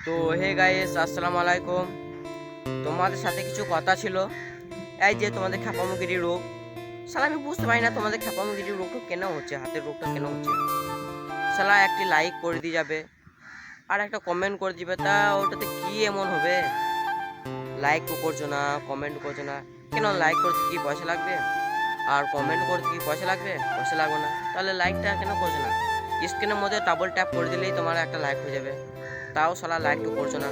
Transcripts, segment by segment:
তো hey guys, আসসালামু আলাইকুম। তোমাদের সাথে কিছু কথা ছিল। এই যে তোমাদের খ্যাপামুগিরি রোগ, শালা আমি বুঝতে পারি না তোমাদের খ্যাপামুগিরি রোগটা কেন হচ্ছে, হাতের রোগটা কেন হচ্ছে। শালা একটি লাইক করে দিয়ে যাবে আর একটা কমেন্ট করে দিবে, তা ওটাতে কি এমন হবে? লাইক তো করছো না, কমেন্ট করছো না কেন? লাইক করতে কি পয়সা লাগবে? আর কমেন্ট করতে কি পয়সা লাগবে? পয়সা লাগবে না, তাহলে লাইকটা কেন করছো না? স্ক্রিনের মধ্যে ডাবল ট্যাপ করে দিলেই তোমার একটা লাইক হয়ে যাবে, তাও শালা লাইক তো করছো না।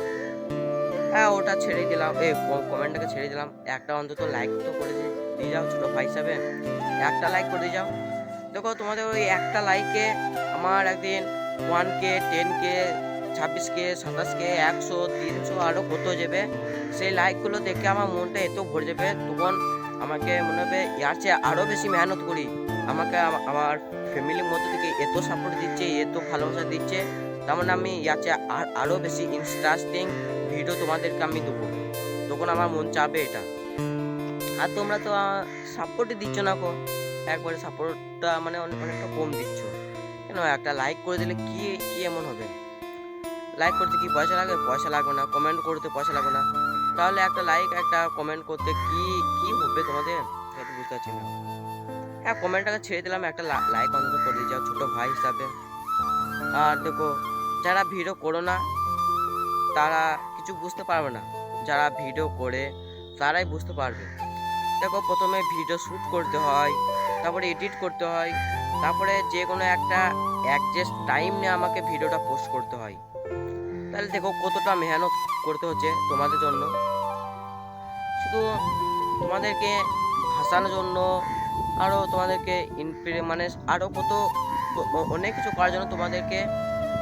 হ্যাঁ, ওটা ছেড়ে দিলাম, এই কমেন্টটাকে ছেড়ে দিলাম, একটা অন্তত লাইক তো করে দিয়ে যাও ছোটো ভাই হিসাবে। একটা লাইক করে দিয়ে যাও। দেখো তোমাদের ওই একটা লাইকে আমার একদিন 1K, 10K, 26K, 27K, 100, 300 আরও কত যাবে। সেই লাইকগুলো দেখে আমার মনটা এত ভরে যাবে, তখন আমাকে মনে হবে ইয়ার চেয়ে আরও বেশি মেহনত করি। আমাকে আমার ফ্যামিলির মধ্যে থেকে এত সাপোর্ট দিচ্ছে, এত ভালোবাসা দিচ্ছে, তার মানে আমি ইয়ার চেয়ে আরও বেশি ইন্টারেস্টিং ভিডিও তোমাদেরকে আমি দেবো। তখন আমার মন চাবে এটা। আর তোমরা তো সাপোর্টই দিচ্ছ না গো, একবারে সাপোর্টটা মানে অনেকটা কম দিচ্ছ। কেন? একটা লাইক করে দিলে কি কি এমন হবে? লাইক করতে কি পয়সা লাগবে? পয়সা লাগবে না। কমেন্ট করতে পয়সা লাগবে না, তাহলে একটা লাইক একটা কমেন্ট করতে কি কি হবে তোমাদের? সেটা বুঝতে পারছি না। হ্যাঁ, কমেন্টটাকে ছেড়ে দিলাম, একটা লাইক অন্তত করে দিয়ে যাও ছোটো ভাই হিসাবে। আর দেখো, যারা ভিডিও করো না তারা কিছু বুঝতে পারবে না, যারা ভিডিও করে তারাই বুঝতে পারবে। দেখো, প্রথমে ভিডিও শ্যুট করতে হয়, তারপরে এডিট করতে হয়, তারপরে যে কোনো একটা অ্যাডজাস্ট টাইম নিয়ে আমাকে ভিডিওটা পোস্ট করতে হয়। তাহলে দেখো কতটা মেহনত করতে হচ্ছে তোমাদের জন্য, শুধু তোমাদেরকে হাসানোর জন্য, আরও তোমাদেরকে মানে আরও কত অনেক কিছু করার জন্য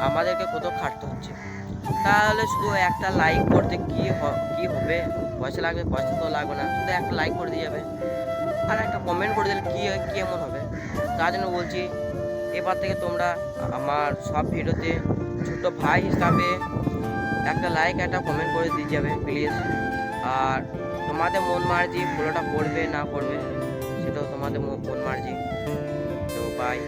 আমাদেরকে কত খাটতে হচ্ছে। তাহলে শুধু একটা লাইক করতে কি হবে? পয়সা লাগবে? পয়সা তো লাগবে না, শুধু একটা লাইক করে দিয়ে যাবে আর একটা কমেন্ট করে দিলে কি এমন হবে? তার জন্য বলছি, এবার থেকে তোমরা আমার সব ভিডিওতে ছোট ভাই হিসাবে একটা লাইক একটা কমেন্ট করে দিয়ে যাবে প্লিজ। আর তোমাদের মন মার্জি, ফলোটা করবে না করবে সেটাও তোমাদের মন মার্জি। তো বাই।